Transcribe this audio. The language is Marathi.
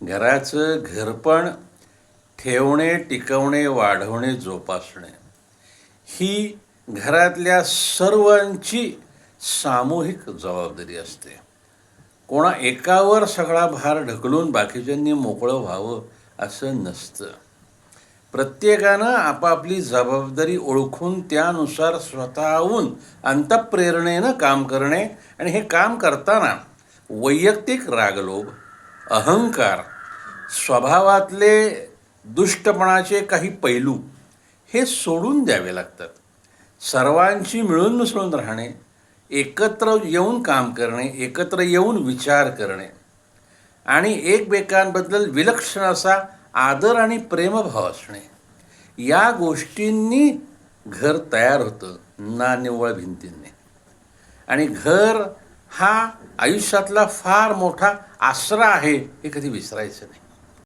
घराचं घरपण ठेवणे, टिकवणे, वाढवणे, जोपासणे ही घरातल्या सर्वांची सामूहिक जबाबदारी असते. कोणा एकावर सगळा भार ढकलून बाकीच्यांनी मोकळं व्हावं असं नसतं. प्रत्येकानं आपापली जबाबदारी ओळखून त्यानुसार स्वतःहून अंतःप्रेरणेनं काम करणे आणि हे काम करताना वैयक्तिक रागलोभ, अहंकार, स्वभावातले दुष्टपणाचे काही पैलू हे सोडून द्यावे लागतात. सर्वांची मिळून मिसळून राहणे, एकत्र येऊन काम करणे, एकत्र येऊन विचार करणे आणि एकमेकांबद्दल विलक्षण असा आदर आणि प्रेमभाव असणे, या गोष्टींनी घर तयार होतं ना निव्वळ भिंतींनी. आणि घर हा आयुष्यातला फार मोठा आसरा आहे हे कधी विसरायचं नाही.